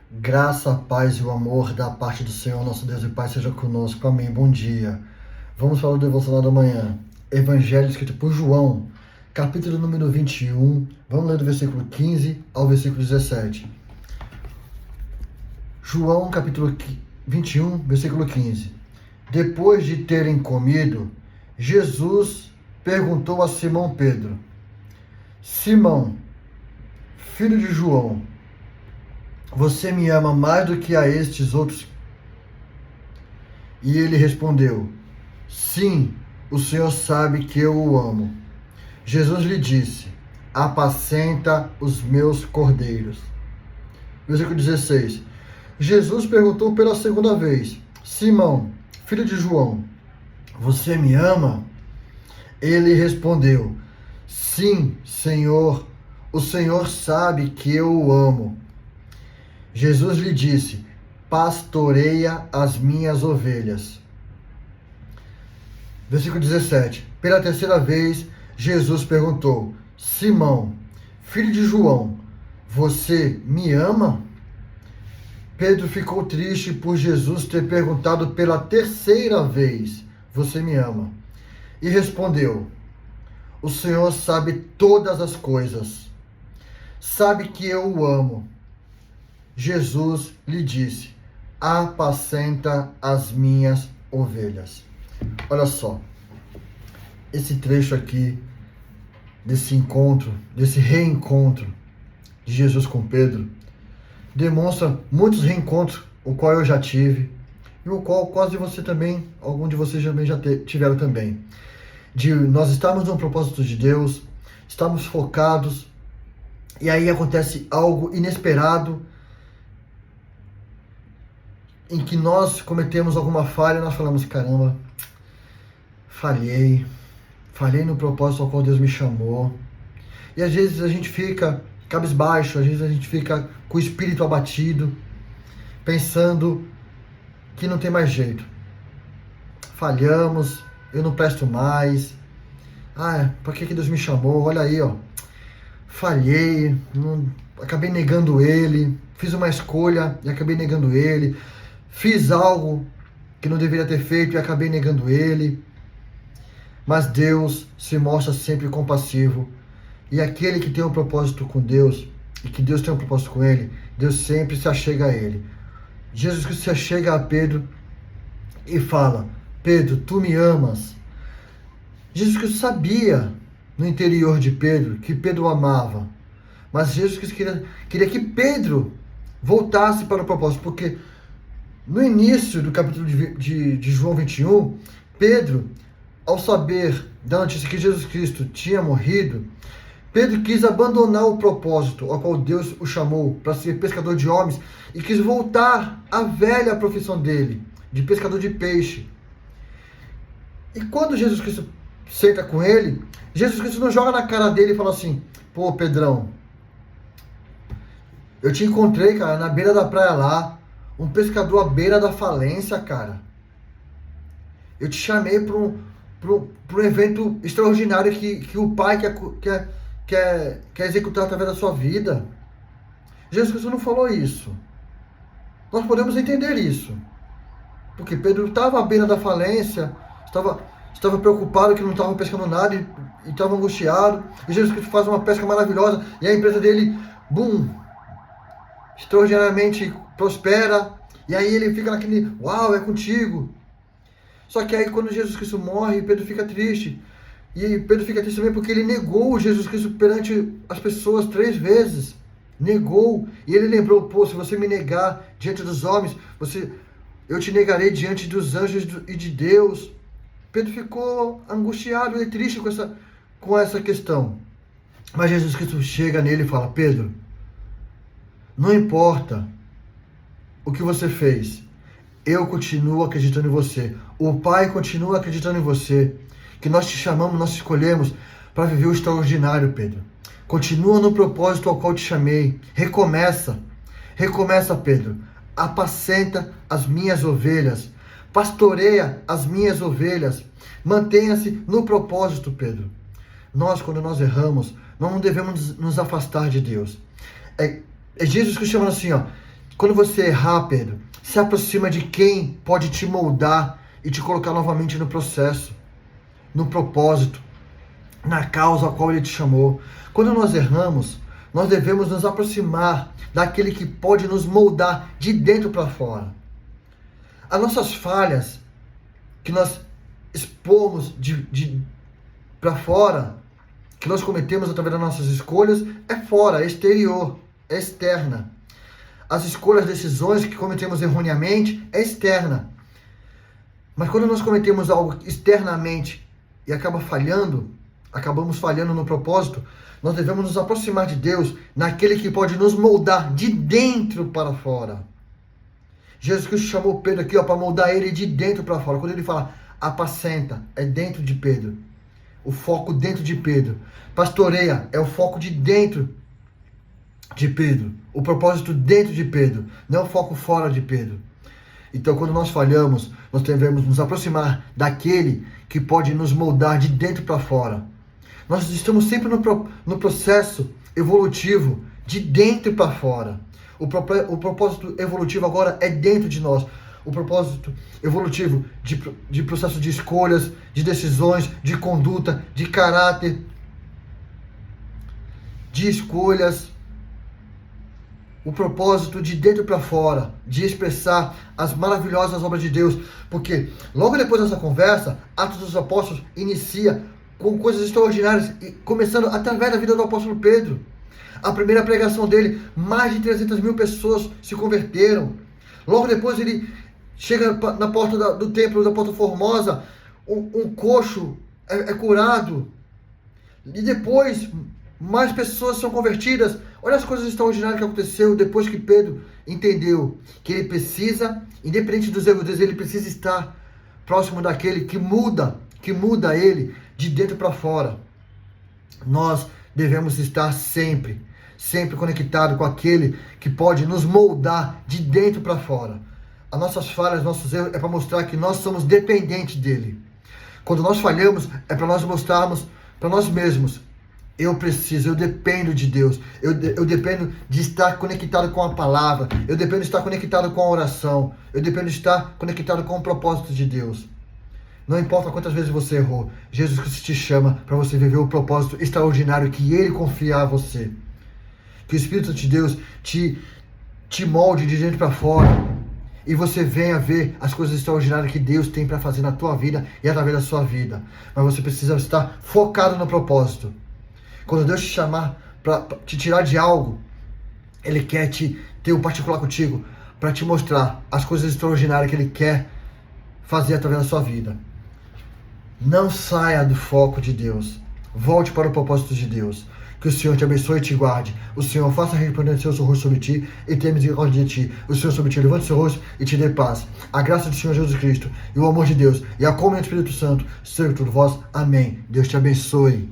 Graça, paz e o amor da parte do Senhor, nosso Deus e Pai, seja conosco. Amém. Bom dia. Vamos para o devocional da manhã. Evangelho escrito por João, capítulo número 21. Vamos ler do versículo 15 ao versículo 17. João, capítulo 21, versículo 15. Depois de terem comido, Jesus perguntou a Simão Pedro: Simão, filho de João, você me ama mais do que a estes outros? E ele respondeu: Sim, o Senhor sabe que eu o amo. Jesus lhe disse: Apacenta os meus cordeiros. Versículo 16. Jesus perguntou pela segunda vez: Simão, filho de João, você me ama? Ele respondeu: Sim, Senhor, o Senhor sabe que eu o amo. Jesus lhe disse: Pastoreia as minhas ovelhas. Versículo 17. Pela terceira vez, Jesus perguntou: Simão, filho de João, você me ama? Pedro ficou triste por Jesus ter perguntado pela terceira vez: Você me ama? E respondeu: O Senhor sabe todas as coisas. Sabe que eu o amo. Jesus lhe disse: Apacenta as minhas ovelhas. Olha só, esse trecho aqui desse encontro, desse reencontro de Jesus com Pedro, demonstra muitos reencontros, o qual eu já tive, e o qual quase você também, algum de vocês também já tiveram também. De nós estarmos no propósito de Deus, estamos focados, e aí acontece algo inesperado, em que nós cometemos alguma falha, nós falamos: caramba, falhei no propósito ao qual Deus me chamou. E às vezes a gente fica cabisbaixo, às vezes a gente fica com o espírito abatido, pensando que não tem mais jeito. Falhamos, eu não presto mais. Para que Deus me chamou? Olha aí, ó. Falhei, acabei negando Ele, fiz uma escolha e acabei negando Ele. Fiz algo que não deveria ter feito e acabei negando Ele. Mas Deus se mostra sempre compassivo. E aquele que tem um propósito com Deus, e que Deus tem um propósito com ele, Deus sempre se achega a ele. Jesus Cristo se achega a Pedro e fala: Pedro, tu me amas. Jesus Cristo sabia no interior de Pedro que Pedro o amava. Mas Jesus Cristo queria que Pedro voltasse para o propósito, porque no início do capítulo de João 21, Pedro, ao saber da notícia que Jesus Cristo tinha morrido, Pedro quis abandonar o propósito ao qual Deus o chamou para ser pescador de homens e quis voltar à velha profissão dele, de pescador de peixe. E quando Jesus Cristo senta com ele, Jesus Cristo não joga na cara dele e fala assim: pô, Pedrão, eu te encontrei, cara, na beira da praia lá, um pescador à beira da falência, cara. Eu te chamei para um evento extraordinário que o Pai quer executar através da sua vida. Jesus Cristo não falou isso. Nós podemos entender isso. Porque Pedro estava à beira da falência, estava preocupado que não estava pescando nada e estava angustiado. E Jesus Cristo faz uma pesca maravilhosa e a empresa dele, boom, extraordinariamente prospera. E aí ele fica naquele: uau, é contigo. Só que aí quando Jesus Cristo morre, Pedro fica triste. E Pedro fica triste também porque ele negou Jesus Cristo perante as pessoas 3 vezes. Negou. E ele lembrou: pô, se você me negar diante dos homens, eu te negarei diante dos anjos e de Deus. Pedro ficou angustiado e triste com essa questão. Mas Jesus Cristo chega nele e fala: Pedro, não importa o que você fez, eu continuo acreditando em você. O Pai continua acreditando em você. Que nós te chamamos, nós te escolhemos para viver o extraordinário, Pedro. Continua no propósito ao qual te chamei. Recomeça. Recomeça, Pedro. Apacenta as minhas ovelhas. Pastoreia as minhas ovelhas. Mantenha-se no propósito, Pedro. Quando nós erramos, nós não devemos nos afastar de Deus. É Jesus que chama assim, ó: Quando você errar, Pedro, se aproxima de quem pode te moldar e te colocar novamente no processo, no propósito, na causa a qual Ele te chamou. Quando nós erramos, nós devemos nos aproximar daquele que pode nos moldar de dentro para fora. As nossas falhas que nós expomos para fora, que nós cometemos através das nossas escolhas, é fora, é exterior, é externa. As escolhas, decisões que cometemos erroneamente, é externa. Mas quando nós cometemos algo externamente e acabamos falhando no propósito, nós devemos nos aproximar de Deus, naquele que pode nos moldar de dentro para fora. Jesus Cristo chamou Pedro aqui para moldar ele de dentro para fora. Quando ele fala apacenta, é dentro de Pedro. O foco dentro de Pedro. Pastoreia, é o foco de dentro de Pedro. O propósito dentro de Pedro, não é o foco fora de Pedro. Então, quando nós falhamos, nós devemos nos aproximar daquele que pode nos moldar de dentro para fora. Nós estamos sempre no processo evolutivo, de dentro para fora. O propósito evolutivo agora é dentro de nós. O propósito evolutivo de processo de escolhas, de decisões, de conduta, de caráter, de escolhas. O propósito de dentro para fora, de expressar as maravilhosas obras de Deus. Porque logo depois dessa conversa, Atos dos Apóstolos inicia com coisas extraordinárias, começando através da vida do apóstolo Pedro. A primeira pregação dele, mais de 300 mil pessoas se converteram. Logo depois ele chega na porta do templo da Porta Formosa, um coxo é curado. E depois, mais pessoas são convertidas. Olha as coisas extraordinárias que aconteceu depois que Pedro entendeu que ele precisa, independente dos erros dele, ele precisa estar próximo daquele que muda ele de dentro para fora. Nós devemos estar sempre conectados com aquele que pode nos moldar de dentro para fora. As nossas falhas, nossos erros é para mostrar que nós somos dependentes dele. Quando nós falhamos, é para nós mostrarmos para nós mesmos: eu dependo de Deus, eu dependo de estar conectado com a palavra, eu dependo de estar conectado com a oração, eu dependo de estar conectado com o propósito de Deus. Não importa quantas vezes você errou, Jesus Cristo te chama para você viver o propósito extraordinário que Ele confia a você. Que o Espírito de Deus te molde de dentro para fora e você venha ver as coisas extraordinárias que Deus tem para fazer na tua vida e através da sua vida. Mas você precisa estar focado no propósito. Quando Deus te chamar para te tirar de algo, Ele quer ter um particular contigo para te mostrar as coisas extraordinárias que Ele quer fazer através da sua vida. Não saia do foco de Deus. Volte para o propósito de Deus. Que o Senhor te abençoe e te guarde. O Senhor faça resplandecer o seu rosto sobre ti e tenha misericórdia de ti. O Senhor sobre ti levante o seu rosto e te dê paz. A graça do Senhor Jesus Cristo e o amor de Deus e a comunhão do Espírito Santo seja com vós. Amém. Deus te abençoe.